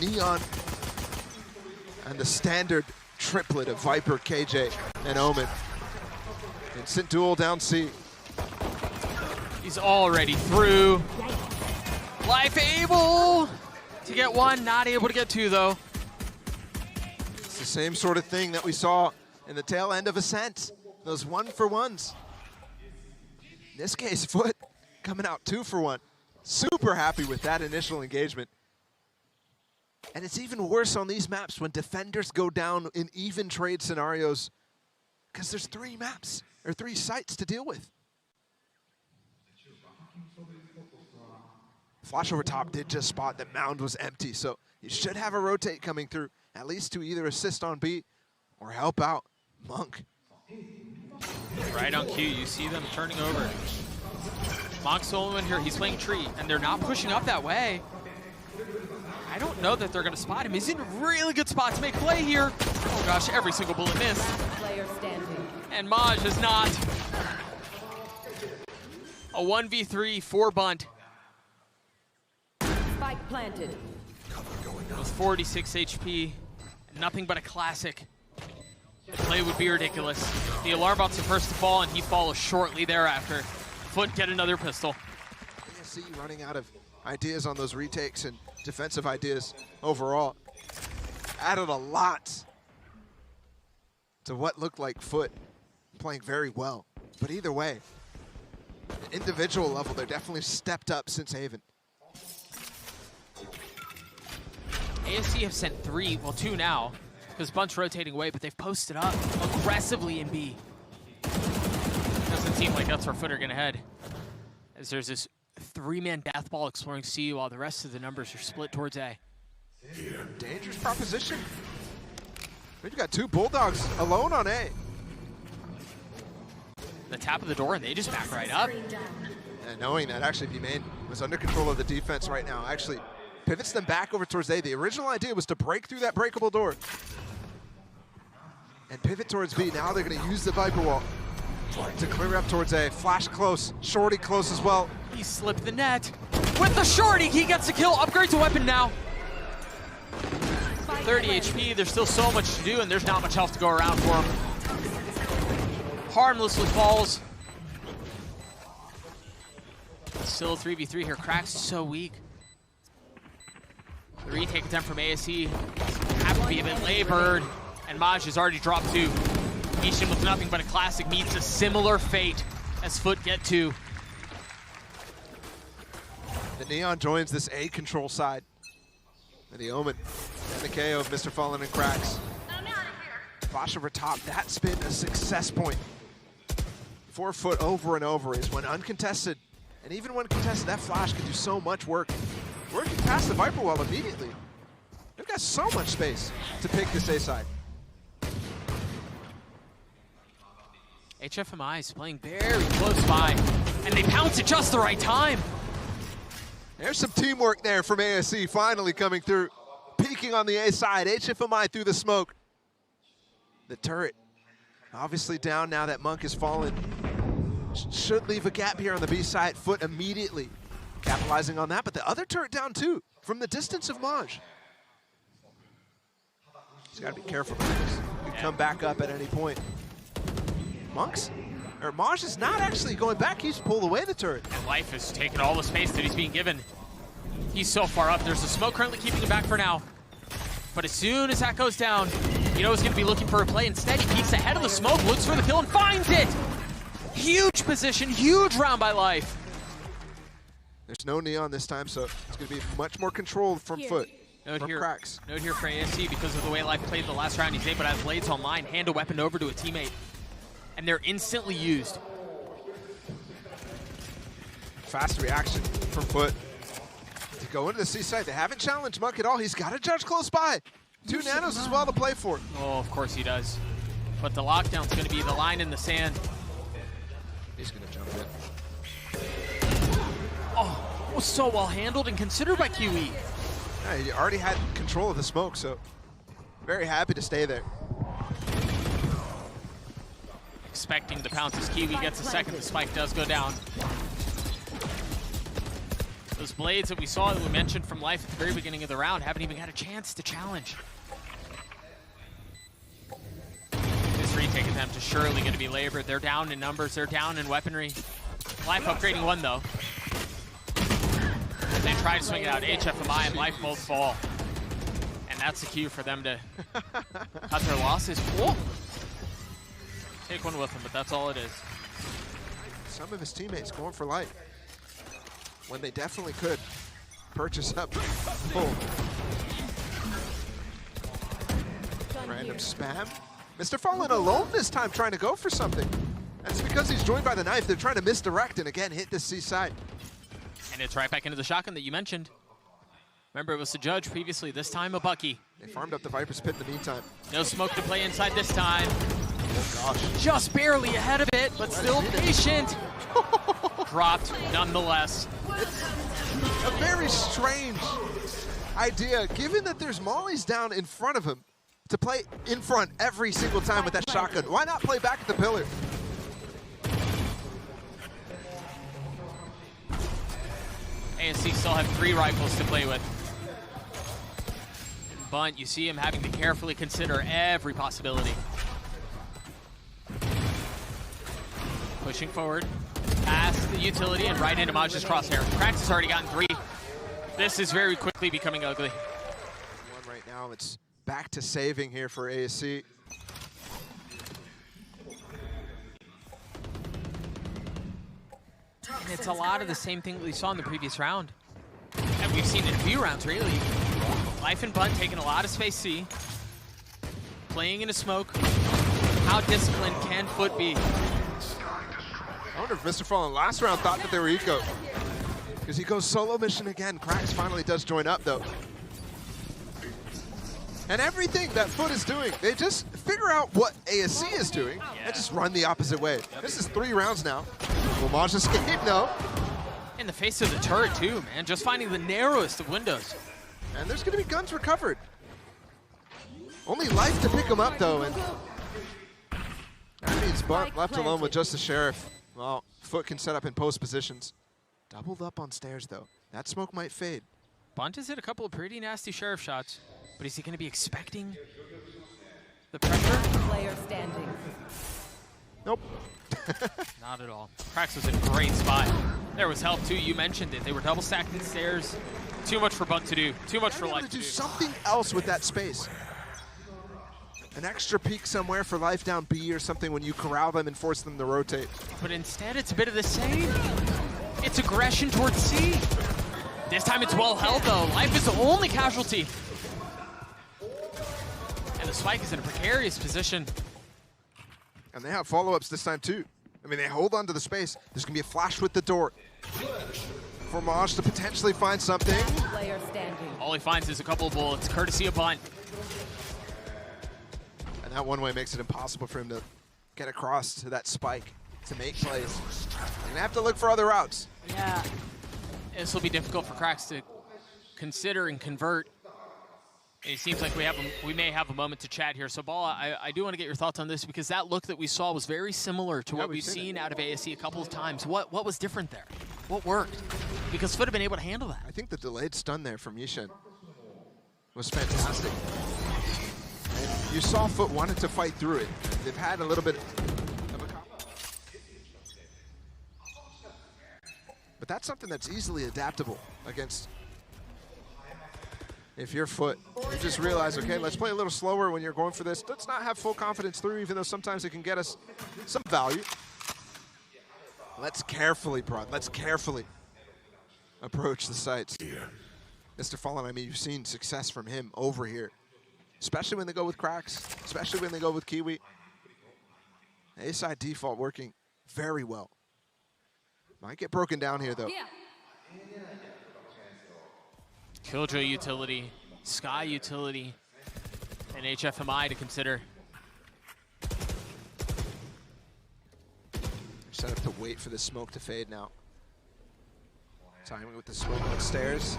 Neon and the standard triplet of Viper, KJ, and Omen. Instant duel down C. He's already through. Life able to get one, not able to get two though. It's the same sort of thing that we saw in the tail end of Ascent. Those 1-for-1s. In this case, FUT coming out 2-for-1. Super happy with that initial engagement. And it's even worse on these maps when defenders go down in even trade scenarios because there's 3 maps or 3 sites to deal with. Flash over top did just spot that Mound was empty, so you should have a rotate coming through, at least to either assist on B or help out Monk. Right on cue, you see them turning over. Monk Solomon here, he's playing tree, and they're not pushing up that way. I don't know that they're gonna spot him. He's in a really good spot to make play here. Oh gosh, every single bullet missed. And Maj is not. A 1v3 4 bunt. Spike planted. With 46 HP, and nothing but a classic. The play would be ridiculous. The alarm bot's the first to fall, and he follows shortly thereafter. FUT get another pistol. ASE running out of ideas on those retakes and defensive ideas overall. Added a lot to what looked like FUT playing very well. But either way, at the individual level, they're definitely stepped up since Haven. ASE have sent 3, well 2 now, because Bunt's rotating away, but they've posted up aggressively in B. Doesn't seem like that's where FUT are gonna head. As there's this 3-man death ball exploring C while the rest of the numbers are split towards A. Dangerous proposition. We've got 2 Bulldogs alone on A. The tap of the door, and they just back right up. And knowing that actually B-Main was under control of the defense right now, actually pivots them back over towards A. The original idea was to break through that breakable door and pivot towards B. Now they're going to use the Viper wall to clear up towards A. Flash close, Shorty close as well. He slipped the net. With the Shorty, he gets the kill. Upgrade to weapon now. 30 HP, there's still so much to do, and there's not much health to go around for him. Harmlessly falls. Still a 3v3 here. Cracks is so weak. The retake attempt from ASE have to be a bit labored, and Maj has already dropped 2. Ishin with nothing but a classic meets a similar fate as FUT get 2. The Neon joins this A control side. And the Omen and the KO of Mr. Fallen and Cracks. Flash over top, that's been a success point for FUT over and over, is when uncontested, and even when contested, that flash can do so much work. Working past the Viper wall immediately. They've got so much space to pick this A side. HFMI is playing very close by, and they pounce at just the right time. There's some teamwork there from ASE finally coming through. Peeking on the A side, HFMI through the smoke. The turret obviously down now that Monk has fallen. Should leave a gap here on the B side. FUT immediately capitalizing on that, but the other turret down too, from the distance of Maj. He's got to be careful with this. He can come back up at any point. Maj is not actually going back, he's pulled away the turret. And Life is taking all the space that he's being given. He's so far up, there's a smoke currently keeping him back for now. But as soon as that goes down, you know he's gonna be looking for a play. Instead, he peeks ahead of the smoke, looks for the kill, and finds it! Huge position, huge round by Life. There's no Neon this time, so it's going to be much more controlled from FUT. Note from here, Cracks. Note here for ASE, because of the way Life played the last round, he's able to have blades online, hand a weapon over to a teammate, and they're instantly used. Fast reaction from FUT to go into the C side. They haven't challenged Monk at all. He's got a judge close by. 2 nanos as well to play for. Oh, of course he does. But the lockdown's going to be the line in the sand. He's going to jump in. Oh, was so well handled and considered by QE. Yeah, he already had control of the smoke, so very happy to stay there. Expecting the pounce as Kiwi gets a second, the spike does go down. Those blades that we saw that we mentioned from Life at the very beginning of the round haven't even had a chance to challenge. This retake attempt is surely going to be labored. They're down in numbers, they're down in weaponry. Life upgrading one though. They try to swing it out. HFMI and Life both fall. And that's the cue for them to cut their losses. Whoa. Take one with them, but that's all it is. Some of his teammates going for Life when they definitely could purchase up. Oh. Random spam. Mr. Fallen alone this time trying to go for something. That's because he's joined by the knife. They're trying to misdirect and again hit the C side. And it's right back into the shotgun that you mentioned. Remember, it was the Judge previously, this time a Bucky. They farmed up the Viper's Pit in the meantime. No smoke to play inside this time. Oh gosh. Just barely ahead of it, but still patient. Dropped nonetheless. It's a very strange idea, given that there's mollies down in front of him, to play in front every single time with that shotgun. Why not play back at the pillar? ASE still have 3 rifles to play with. Bunt, you see him having to carefully consider every possibility. Pushing forward, past the utility and right into Maj's crosshair. Krax has already gotten 3. This is very quickly becoming ugly. One right now, it's back to saving here for ASE. And it's a lot of the same thing that we saw in the previous round. And we've seen in a few rounds, really. Life and Bunt taking a lot of space C. Playing in a smoke. How disciplined can FUT be? I wonder if Mr. Fallen last round thought that they were eco. Because he goes solo mission again. Krax finally does join up though. And everything that FUT is doing, they just figure out what ASE is doing and just run the opposite way. This is 3 rounds now. Will Maj escape? No. In the face of the turret too, man. Just finding the narrowest of windows. And there's going to be guns recovered. Only Life to pick him up though. And that means Bunt left alone with just the Sheriff. Well, FUT can set up in post positions. Doubled up on stairs though. That smoke might fade. Bunt has hit a couple of pretty nasty Sheriff shots. But is he going to be expecting the pressure? Player standing. Nope. Not at all. Krax was in a great spot. There was help too. You mentioned it. They were double stacking stairs. Too much for Bunt to do. Too much for Life to do. Something else with that space. An extra peek somewhere for Life down B or something when you corral them and force them to rotate. But instead, it's a bit of the same. It's aggression towards C. This time it's well held though. Life is the only casualty. And the Spike is in a precarious position. And they have follow-ups this time too. I mean, they hold on to the space. There's gonna be a flash with the door for Maj to potentially find something. Player standing. All he finds is a couple of bullets, courtesy of Bunt. And that one way makes it impossible for him to get across to that Spike to make plays. They're gonna have to look for other routes. Yeah. This will be difficult for Krax to consider and convert. It seems like we may have a moment to chat here. So, Bala, I do want to get your thoughts on this because that look that we saw was very similar to what we've seen out of ASE a couple of times. What was different there? What worked? Because FUT have been able to handle that. I think the delayed stun there from Yishen was fantastic. And you saw FUT wanted to fight through it. They've had a little bit of a combo. But that's something that's easily adaptable against. If you're FUT, you just realize, okay, let's play a little slower when you're going for this. Let's not have full confidence through, even though sometimes it can get us some value. Let's carefully, Prod, let's carefully approach the sites. Mr. Fallen, I mean, you've seen success from him over here, especially when they go with Krax, especially when they go with Kiwi. A-side default working very well. Might get broken down here, though. Yeah. Killjoy utility, Sky utility, and HFMI to consider. Set up to wait for the smoke to fade now. Timing with the smoke upstairs.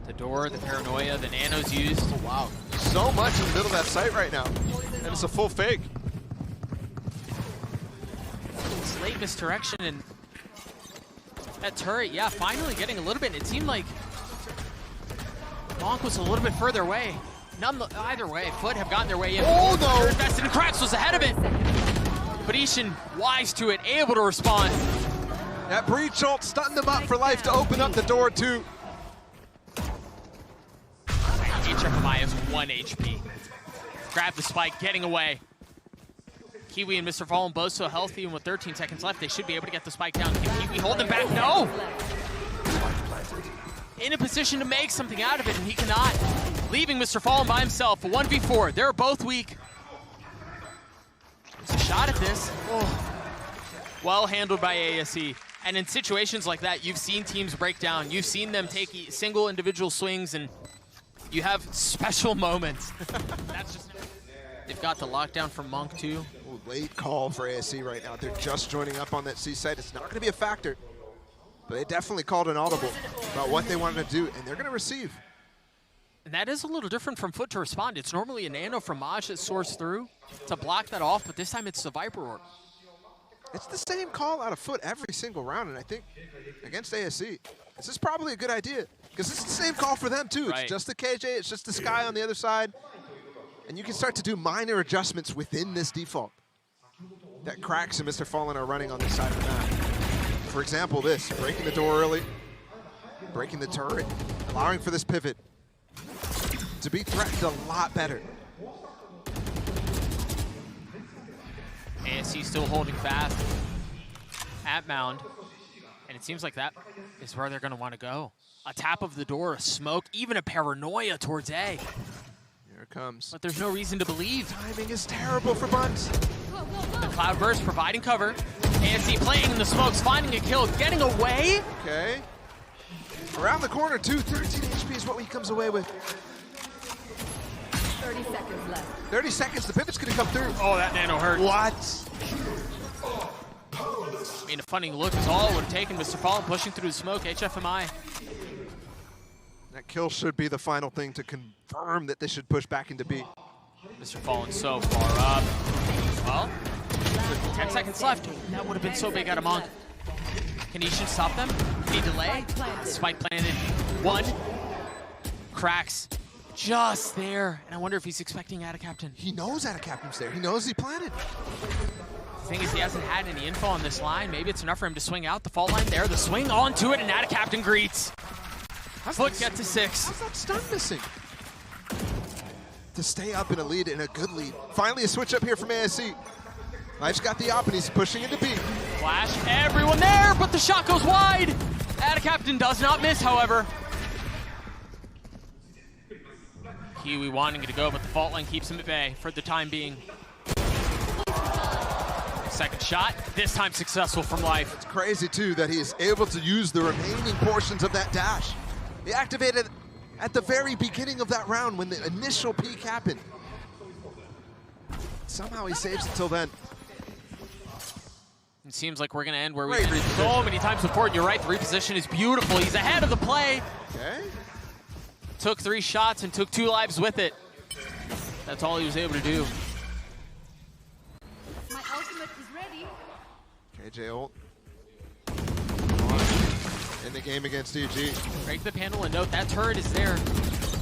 The door, the paranoia, the nanos used. Oh, wow. So much in the middle of that site right now. And it's a full fake. It's late misdirection and That turret, yeah, finally getting a little bit. It seemed like Monk was a little bit further away. Either way, FUT have gotten their way in. Oh no! Invested in Cracks was ahead of it. But Ishin, wise to it, able to respond. That breach ult stunned him up for life to open up the door too. HFMI has 1 HP. Grab the spike, getting away. Kiwi and Mr. Fallen both so healthy, and with 13 seconds left, they should be able to get the spike down. Can Kiwi hold them back? No! In a position to make something out of it, and he cannot. Leaving Mr. Fallen by himself, a 1v4. They're both weak. It's a shot at this. Oh. Well handled by ASE. And in situations like that, you've seen teams break down. You've seen them take single individual swings, and you have special moments. That's just... They've got the lockdown from Monk too. Ooh, late call for ASE right now. They're just joining up on that C site. It's not going to be a factor, but they definitely called an audible about what they wanted to do, and they're going to receive. And that is a little different from FUT to respond. It's normally a nano from Maj that soars through to block that off, but this time it's the Viper Orb. It's the same call out of FUT every single round, and I think against ASE, this is probably a good idea, because it's the same call for them too. Right. It's just the KJ, it's just the Sky on the other side. And you can start to do minor adjustments within this default that Cracks and Mr. Fallen are running on this side of the map. For example, this, breaking the door early, breaking the turret, allowing for this pivot to be threatened a lot better. ASE still holding fast at Mound, and it seems like that is where they're going to want to go. A tap of the door, a smoke, even a paranoia towards A. Here it comes. But there's no reason to believe. Timing is terrible for Buns. The Cloudburst providing cover. ASE playing in the smokes, finding a kill, getting away. Okay. Around the corner too, 13 HP is what he comes away with. 30 seconds left. 30 seconds, the pivot's gonna come through. Oh, that nano hurt. What? I mean, a funny look is all it would have taken. Mr. Fallen pushing through the smoke, HFMI. That kill should be the final thing to confirm that they should push back into B. Mr. Fallen so far up. Well, 10 seconds left. That would have been so big out of Monk. Can Ishin stop them? Can he delay? Spike planted. One. Cracks. Just there. And I wonder if he's expecting Ada Captain. He knows Ada Captain's there. He knows he planted. The thing is, he hasn't had any info on this line. Maybe it's enough for him to swing out the fault line there. The swing onto it, and Ada Captain greets. FUT get to 6. How's that stun missing? To stay up in a lead, in a good lead. Finally a switch up here from ASE. Life's got the op and he's pushing into B. Flash, everyone there, but the shot goes wide. Ada Captain does not miss, however. Kiwi wanting to go, but the fault line keeps him at bay for the time being. Second shot, this time successful from Life. It's crazy too that he is able to use the remaining portions of that dash. He activated at the very beginning of that round when the initial peak happened. Somehow he saves it till then. It seems like we're going to end where we've been so many times before. You're right, the reposition is beautiful. He's ahead of the play. Okay. Took 3 shots and took 2 lives with it. That's all he was able to do. My ultimate is ready. KJ ult. In the game against EG. Break the panel and note that turret is there.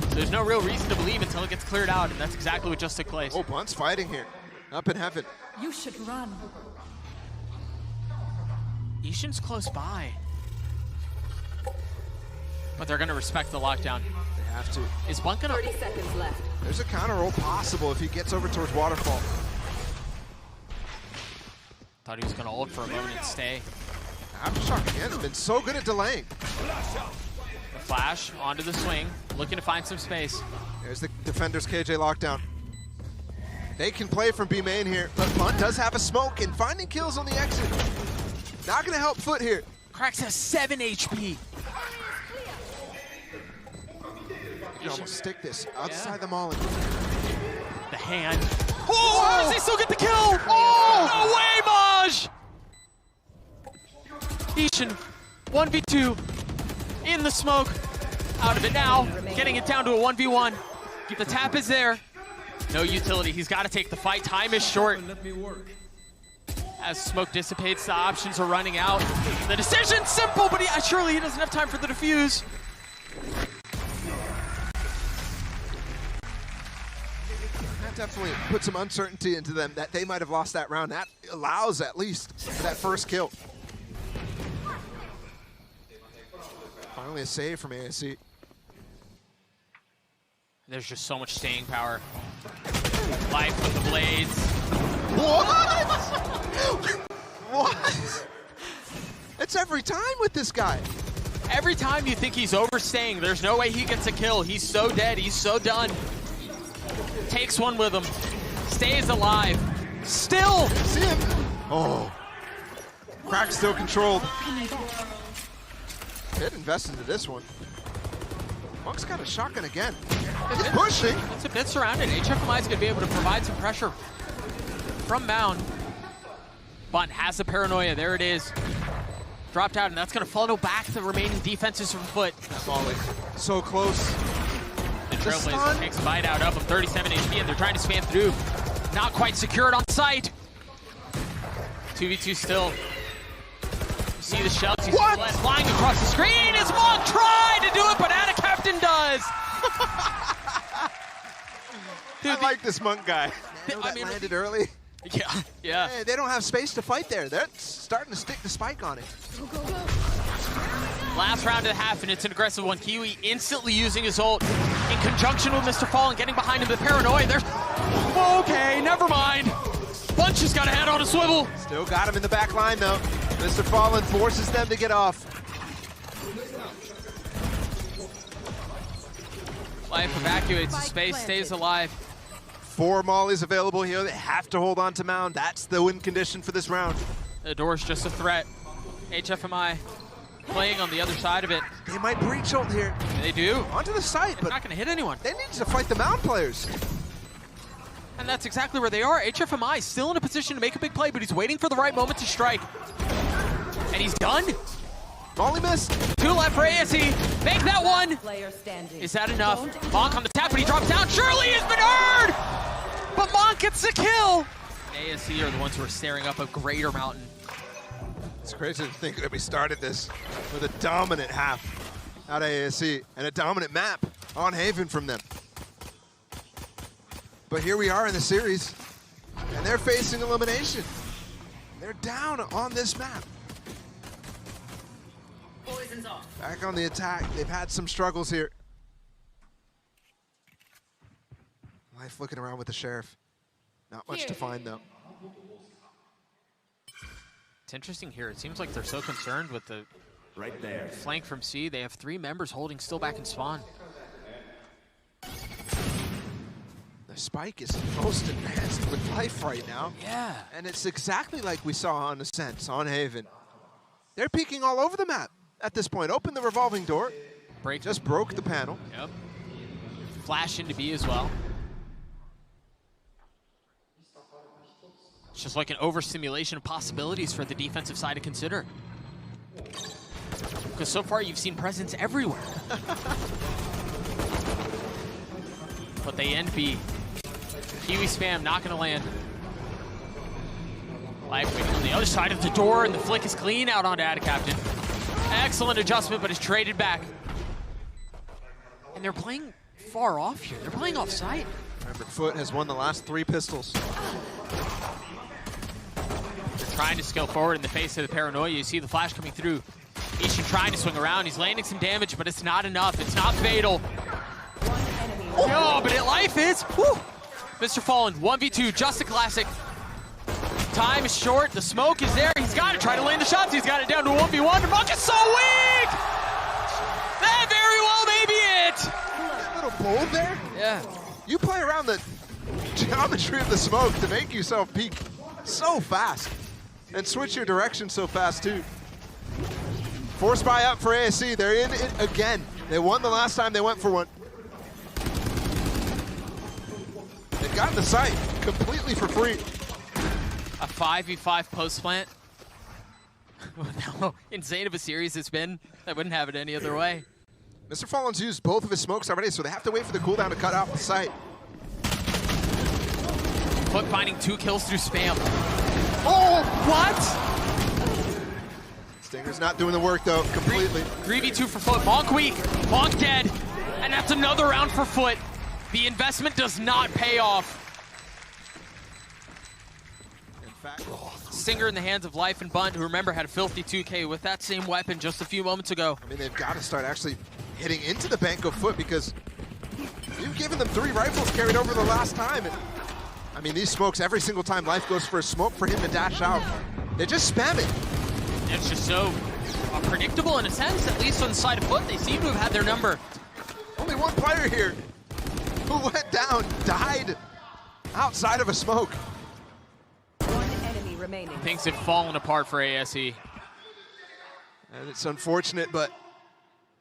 There's no real reason to believe until it gets cleared out, and that's exactly what just took place. Oh, Bunt's fighting here. Up in heaven. You should run. Ishin's close by. But they're going to respect the lockdown. They have to. Is Bunt going to... 30 seconds left. There's a counter ult possible if he gets over towards Waterfall. Thought he was going to ult for a moment and stay. Aftershock again has been so good at delaying. The flash onto the swing, looking to find some space. There's the defender's KJ lockdown. They can play from B main here, but Bunt does have a smoke and finding kills on the exit. Not gonna help FUT here. Cracks has 7 HP. You can almost stick this outside the mall. The hand. Oh, how does he still get the kill? Oh, no way, Maj! Ishin, 1v2, in the smoke, out of it now, getting it down to a 1v1. The tap is there. No utility, he's got to take the fight. Time is short. As smoke dissipates, the options are running out. The decision's simple, but surely he doesn't have time for the defuse. That definitely put some uncertainty into them that they might have lost that round. That allows at least for that first kill. Finally a save from ASE. There's just so much staying power. Life with the blades. What? What? It's every time with this guy. Every time you think he's overstaying, there's no way he gets a kill. He's so dead, he's so done. Takes one with him, stays alive. Still! See him? Oh. Crack still controlled. Did invest into this one. Monk's got a shotgun again. He's pushing. It's a bit surrounded. HFMI is going to be able to provide some pressure from Mound. Bunt has the paranoia. There it is. Dropped out, and that's going to funnel back the remaining defenses from FUT. Molly, so close. The Trailblazer takes a bite out of him. 37 HP, and they're trying to spam through. Not quite secured on site. 2v2 still. You see the shells. He's flying across the screen. As Monk tried to do it, but Anna Captain does. Dude, I like this Monk guy. I mean, landed early. Yeah. Hey, they don't have space to fight there. They're starting to stick the spike on it. Last round of the half, and it's an aggressive one. Kiwi instantly using his ult in conjunction with Mr. Fallen, getting behind him. The paranoia. There's okay, never mind. Bunch has got a head on a swivel. Still got him in the back line though. Mr. Fallen forces them to get off. Life evacuates, the space stays alive. 4 mollies available here. They have to hold on to Mound. That's the win condition for this round. The door's just a threat. HFMI playing on the other side of it. They might breach ult here. They do. Onto the site, but not going to hit anyone. They need to fight the Mound players. And that's exactly where they are. HFMI still in a position to make a big play, but he's waiting for the right moment to strike. And he's done. Molly missed. 2 left for ASE. Make that one. Is that enough? Monk on the tap, but he drops down. Surely has been earned! But Monk gets the kill. ASE are the ones who are staring up a greater mountain. It's crazy to think that we started this with a dominant half out of ASE and a dominant map on Haven from them. But here we are in the series, and they're facing elimination. They're down on this map. Back on the attack. They've had some struggles here. Life looking around with the Sheriff. Not much to find, though. It's interesting here. It seems like they're so concerned with the flank from C. They have 3 members holding still back in spawn. The spike is most advanced with Life right now. Yeah. And it's exactly like we saw on Ascent, on Haven. They're peeking all over the map at this point. Open the revolving door. Just broke the panel. Yep. Flash into B as well. It's just like an overstimulation of possibilities for the defensive side to consider. Because so far you've seen presence everywhere. But they end B. Kiwi spam not gonna land. Life waiting on the other side of the door, and the flick is clean out onto Ada Captain. Excellent adjustment, but it's traded back. And they're playing far off here. They're playing off site. Remember, FUT has won the last 3 pistols. They're trying to scale forward in the face of the paranoia. You see the flash coming through. Ishin trying to swing around. He's landing some damage, but it's not enough. It's not fatal. Oh, but Life is. Whew. Mr. Fallen, 1v2, just a classic. Time is short. The smoke is there. He's got to try to land the shots. He's got it down to 1v1. The Monk is so weak! That very well may be it! That little bold there? Yeah. You play around the geometry of the smoke to make yourself peak so fast. And switch your direction so fast, too. Force buy up for ASE. They're in it again. They won the last time they went for one. They got the site completely for free. A 5v5 post plant. How insane of a series it's been. I wouldn't have it any other way. Mr. Fallen's used both of his smokes already, so they have to wait for the cooldown to cut off the site. FUT finding 2 kills through spam. Oh, what? Stinger's not doing the work though, completely. 3v2 for FUT. Monk weak. Monk dead. And that's another round for FUT. The investment does not pay off. In fact, Stinger in the hands of Life and Bunt, who remember had a filthy 2K with that same weapon just a few moments ago. I mean, they've got to start actually hitting into the bank of FUT because you've given them 3 rifles carried over the last time. And, I mean, these smokes, every single time Life goes for a smoke for him to dash out, they just spam it. It's just so predictable in a sense, at least on the side of FUT. They seem to have had their number. Only one player here who went down, died outside of a smoke. One enemy remaining. Things have fallen apart for ASE. And it's unfortunate, but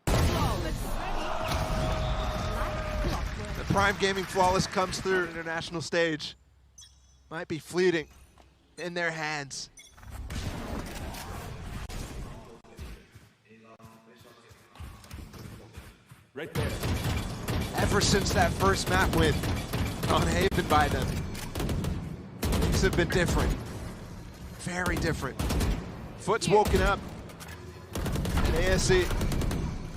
the Prime Gaming Flawless comes through international stage. Might be fleeting in their hands. Right there. Ever since that first map win on Haven by them, things have been different. Very different. FUT's woken up. And ASE,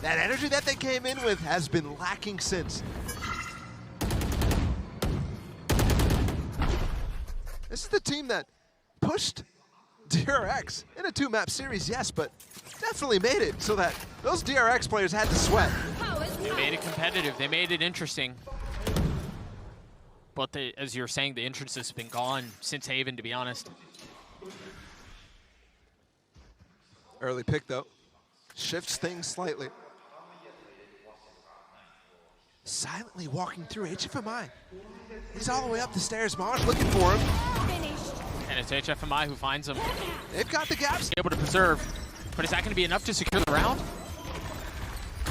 that energy that they came in with has been lacking since. This is the team that pushed DRX in a 2-map series, yes, but definitely made it so that those DRX players had to sweat. They made it competitive. They made it interesting. But as you were saying, the interest has been gone since Haven, to be honest. Early pick, though. Shifts things slightly. Silently walking through HFMI. He's all the way up the stairs. Maj looking for him. And it's HFMI who finds him. They've got the gaps. Able to preserve. But is that going to be enough to secure the round?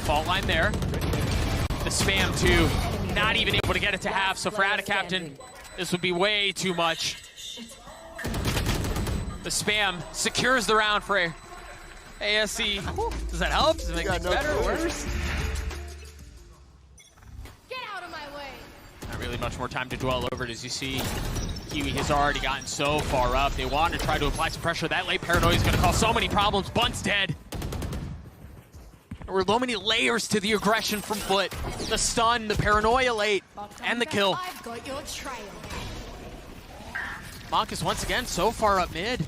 Fault line there. The spam, too. Not even able to get it to half. So for Captain, this would be way too much. The spam secures the round for ASE. Does that help? Does it make things better or worse? Get out of my way. Not really much more time to dwell over it. As you see, Kiwi has already gotten so far up. They want to try to apply some pressure. That late paranoia is going to cause so many problems. Bunt's dead. There were so many layers to the aggression from FUT. The stun, the paranoia late, and the kill. I've got your trail. Monk is once again so far up mid.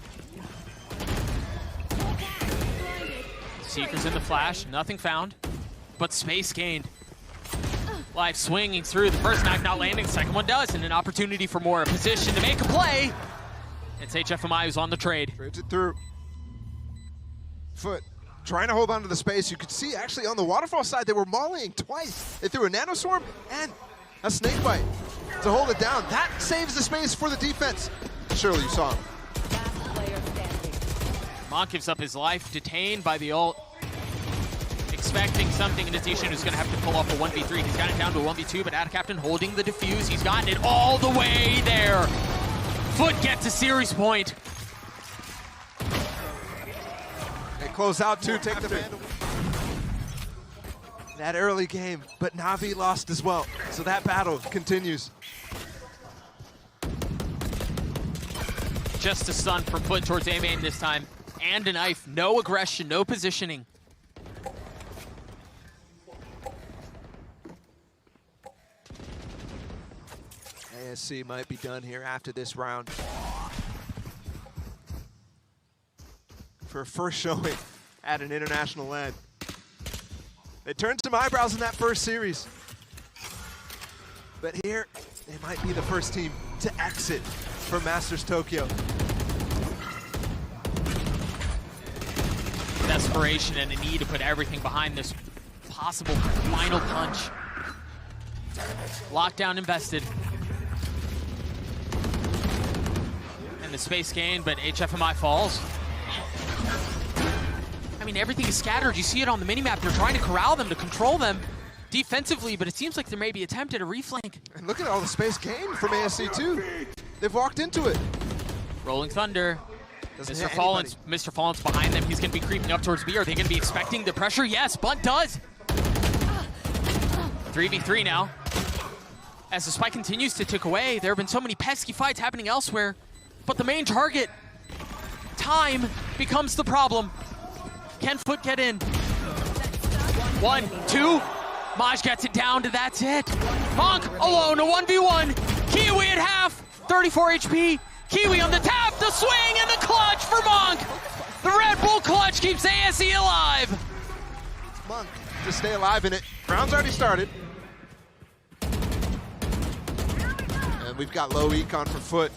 Seeker's in the flash, nothing found, but space gained. Life swinging through, the first knock not landing, the second one does, and an opportunity for more. A position to make a play. It's HFMI who's on the trade. Trades it through. FUT trying to hold on to the space. You could see actually on the waterfall side, they were mollying twice. They threw a nanoswarm and a snake bite to hold it down. That saves the space for the defense. Surely you saw him. Last player standing. Monk gives up his life, detained by the ult. Expecting something in addition, who's gonna have to pull off a 1v3. He's got it down to a 1v2, but Captain holding the defuse. He's gotten it all the way there. FUT gets a series point. They close out too, take the man. That early game, but Na'Vi lost as well. So that battle continues. Just a stun from FUT towards A-Main this time. And a knife, no aggression, no positioning. ASE might be done here after this round. For a first showing at an international land. They turned some eyebrows in that first series. But here, they might be the first team to exit from Masters Tokyo. Desperation and a need to put everything behind this possible final punch. Lockdown invested. And the space gained, but HFMI falls. I mean, everything is scattered. You see it on the minimap. They're trying to corral them, to control them defensively, but it seems like there may be an attempt at a reflank. And look at all the space gained from ASE too. They've walked into it. Rolling Thunder. Doesn't Mr. Fallen's behind them. He's going to be creeping up towards B. Are they going to be expecting the pressure? Yes, Bunt does. 3v3 now. As the spike continues to tick away, there have been so many pesky fights happening elsewhere, but the main target time becomes the problem. Can FUT get in? 1, 2. Maj gets it down to that's it. Monk alone, a 1v1. Kiwi at half, 34 HP. Kiwi on the tap, the swing, and the clutch for Monk. The Red Bull clutch keeps ASE alive. It's Monk to stay alive in it. Round's already started. And we've got low econ for FUT.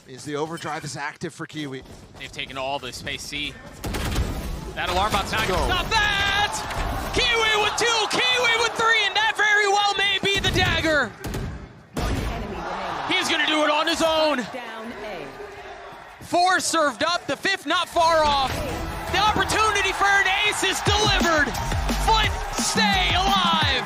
Means the overdrive is active for Kiwi. They've taken all the space C. That alarm bot's not gonna stop that! Kiwi with 2, Kiwi with 3, and that very well may be the dagger. He's gonna do it on his own. Down A. 4 served up, the 5th not far off. The opportunity for an ace is delivered. FUT, stay alive.